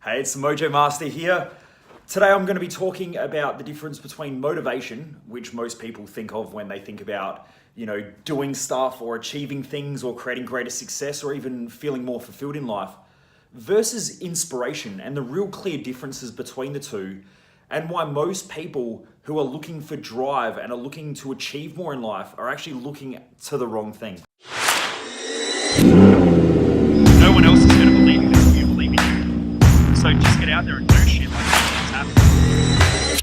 Hey, it's Mojo Master here. Today I'm going to be talking about the difference between motivation, which most people think of when they think about, doing stuff or achieving things or creating greater success or even feeling more fulfilled in life, versus inspiration and the real clear differences between the two, and why most people who are looking for drive and are looking to achieve more in life are actually looking to the wrong thing. No one else is going to believe in this if you believe in you. So just get out there and do shit like nothing's happening.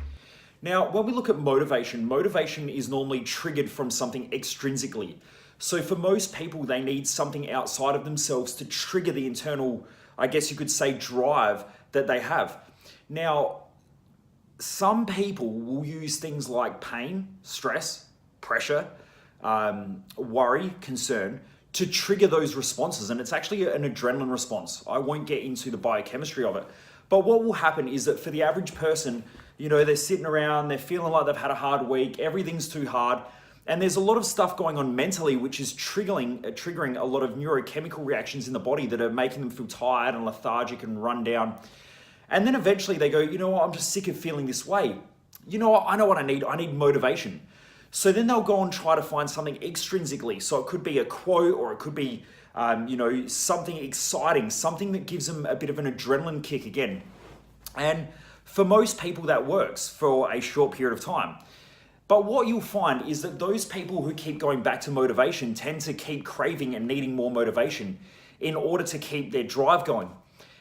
Now, when we look at motivation is normally triggered from something extrinsically. So for most people, they need something outside of themselves to trigger the internal, I guess you could say, drive that they have. Now, some people will use things like pain, stress, pressure, worry, concern to trigger those responses. And it's actually an adrenaline response. I won't get into the biochemistry of it. But what will happen is that for the average person, they're sitting around, they're feeling like they've had a hard week, everything's too hard. And there's a lot of stuff going on mentally, which is triggering a lot of neurochemical reactions in the body that are making them feel tired and lethargic and run down. And then eventually they go, I'm just sick of feeling this way. I know what I need. I need motivation. So then they'll go and try to find something extrinsically. So it could be a quote, or it could be, something exciting, something that gives them a bit of an adrenaline kick again. And for most people that works for a short period of time. But what you'll find is that those people who keep going back to motivation tend to keep craving and needing more motivation in order to keep their drive going.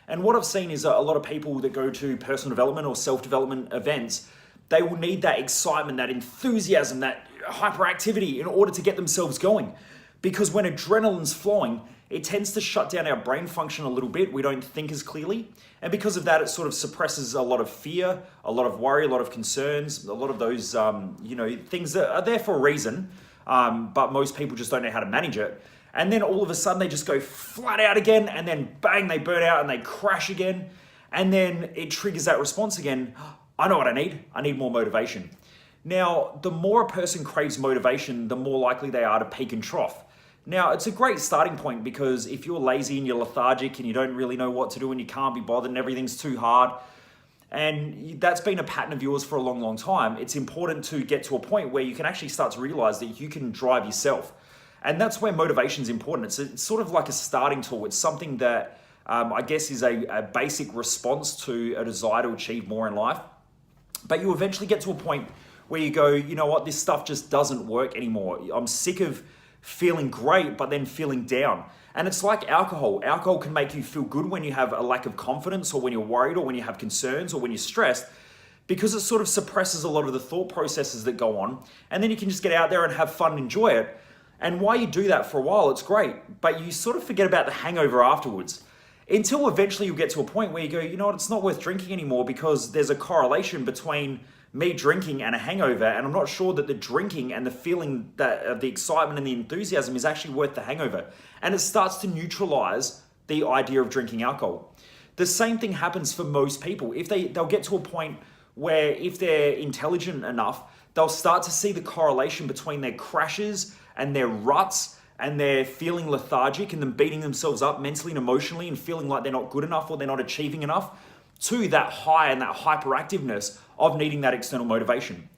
And what I've seen is a lot of people that go to personal development or self-development events, they will need that excitement, that enthusiasm, that hyperactivity in order to get themselves going. Because when adrenaline's flowing, it tends to shut down our brain function a little bit. We don't think as clearly. And because of that, it sort of suppresses a lot of fear, a lot of worry, a lot of concerns, a lot of those, things that are there for a reason. But most people just don't know how to manage it. And then all of a sudden they just go flat out again, and then bang, they burn out and they crash again. And then it triggers that response again. I know what I need. I need more motivation. Now, the more a person craves motivation, the more likely they are to peak and trough. Now, it's a great starting point, because if you're lazy and you're lethargic and you don't really know what to do and you can't be bothered and everything's too hard, and that's been a pattern of yours for a long, long time, it's important to get to a point where you can actually start to realize that you can drive yourself. And that's where motivation is important. It's sort of like a starting tool. It's something that I guess is a basic response to a desire to achieve more in life. But you eventually get to a point where you go, this stuff just doesn't work anymore. I'm sick of feeling great, but then feeling down. And it's like alcohol. Alcohol can make you feel good when you have a lack of confidence, or when you're worried, or when you have concerns, or when you're stressed, because it sort of suppresses a lot of the thought processes that go on. And then you can just get out there and have fun and enjoy it. And while you do that for a while, it's great, but you sort of forget about the hangover afterwards. Until eventually you'll get to a point where you go, it's not worth drinking anymore, because there's a correlation between me drinking and a hangover, and I'm not sure that the drinking and the feeling that the excitement and the enthusiasm is actually worth the hangover. And it starts to neutralize the idea of drinking alcohol. The same thing happens for most people. They'll get to a point where, if they're intelligent enough, they'll start to see the correlation between their crashes and their ruts, and they're feeling lethargic and them beating themselves up mentally and emotionally and feeling like they're not good enough or they're not achieving enough, to that high and that hyperactiveness of needing that external motivation.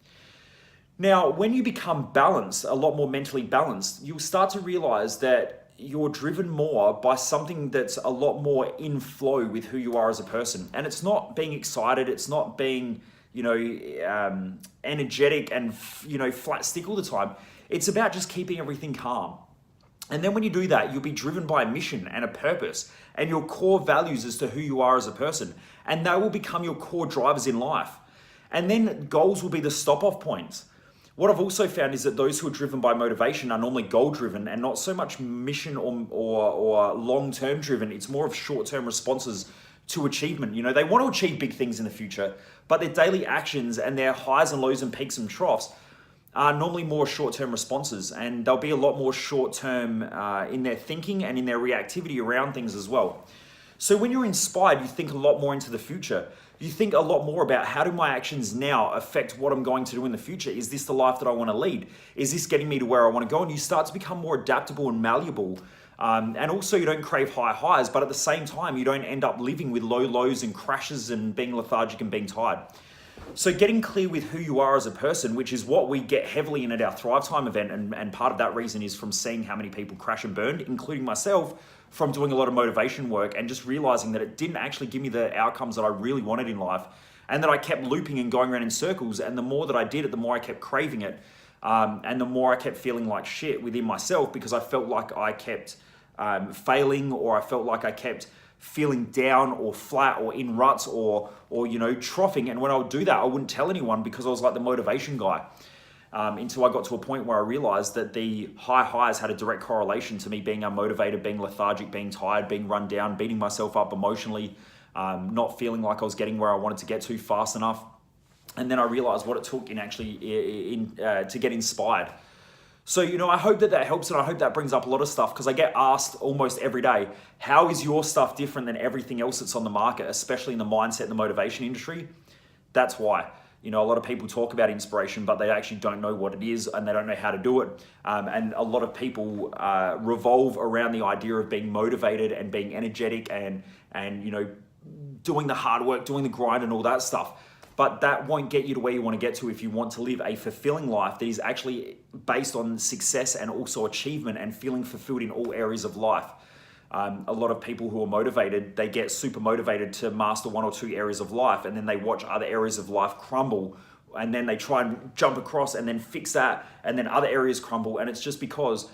Now, when you become balanced, a lot more mentally balanced, you'll start to realize that you're driven more by something that's a lot more in flow with who you are as a person. And it's not being excited, it's not being, energetic and, flat stick all the time. It's about just keeping everything calm. And then when you do that, you'll be driven by a mission and a purpose and your core values as to who you are as a person. And they will become your core drivers in life. And then goals will be the stop-off points. What I've also found is that those who are driven by motivation are normally goal-driven and not so much mission or long-term driven. It's more of short-term responses to achievement. They want to achieve big things in the future, but their daily actions and their highs and lows and peaks and troughs are normally more short-term responses, and they'll be a lot more short-term in their thinking and in their reactivity around things as well. So when you're inspired, you think a lot more into the future. You think a lot more about, how do my actions now affect what I'm going to do in the future? Is this the life that I want to lead? Is this getting me to where I want to go? And you start to become more adaptable and malleable And also you don't crave high highs, but at the same time, you don't end up living with low lows and crashes and being lethargic and being tired. So getting clear with who you are as a person, which is what we get heavily in at our Thrive Time event, and part of that reason is from seeing how many people crash and burned, including myself, from doing a lot of motivation work and just realizing that it didn't actually give me the outcomes that I really wanted in life, and that I kept looping and going around in circles. And the more that I did it, the more I kept craving it, and the more I kept feeling like shit within myself, because I felt like I kept failing, or I felt like I kept feeling down or flat or in ruts or troughing. And when I would do that, I wouldn't tell anyone because I was like the motivation guy, until I got to a point where I realized that the high highs had a direct correlation to me being unmotivated, being lethargic, being tired, being run down, beating myself up emotionally, not feeling like I was getting where I wanted to get to fast enough. And then I realized what it took to get inspired. So, I hope that helps, and I hope that brings up a lot of stuff, because I get asked almost every day, how is your stuff different than everything else that's on the market, especially in the mindset and the motivation industry? That's why. A lot of people talk about inspiration, but they actually don't know what it is, and they don't know how to do it. And a lot of people revolve around the idea of being motivated and being energetic and doing the hard work, doing the grind and all that stuff. But that won't get you to where you want to get to if you want to live a fulfilling life that is actually based on success and also achievement and feeling fulfilled in all areas of life. A lot of people who are motivated, they get super motivated to master one or two areas of life, and then they watch other areas of life crumble, and then they try and jump across and then fix that, and then other areas crumble. And it's just because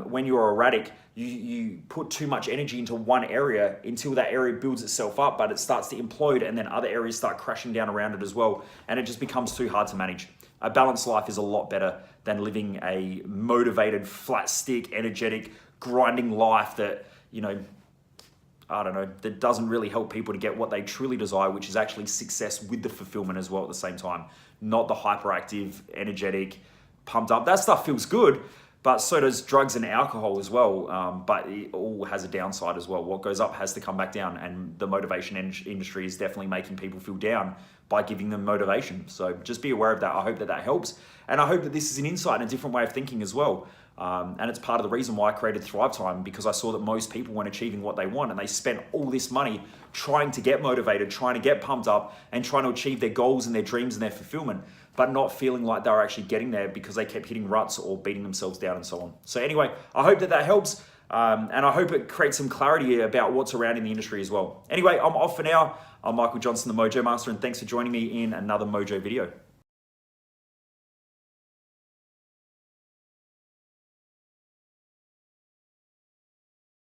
when you're erratic, you put too much energy into one area until that area builds itself up, but it starts to implode, and then other areas start crashing down around it as well, and it just becomes too hard to manage. A balanced life is a lot better than living a motivated, flat stick, energetic, grinding life that, that doesn't really help people to get what they truly desire, which is actually success with the fulfillment as well at the same time. Not the hyperactive, energetic, pumped up. That stuff feels good, but so does drugs and alcohol as well. But it all has a downside as well. What goes up has to come back down, and the motivation industry is definitely making people feel down by giving them motivation. So just be aware of that. I hope that helps. And I hope that this is an insight and a different way of thinking as well. And it's part of the reason why I created Thrive Time, because I saw that most people weren't achieving what they want, and they spent all this money trying to get motivated, trying to get pumped up, and trying to achieve their goals and their dreams and their fulfillment, but not feeling like they were actually getting there because they kept hitting ruts or beating themselves down and so on. So anyway, I hope that helps. And I hope it creates some clarity about what's around in the industry as well. Anyway, I'm off for now. I'm Michael Johnson, the Mojo Master, and thanks for joining me in another Mojo video.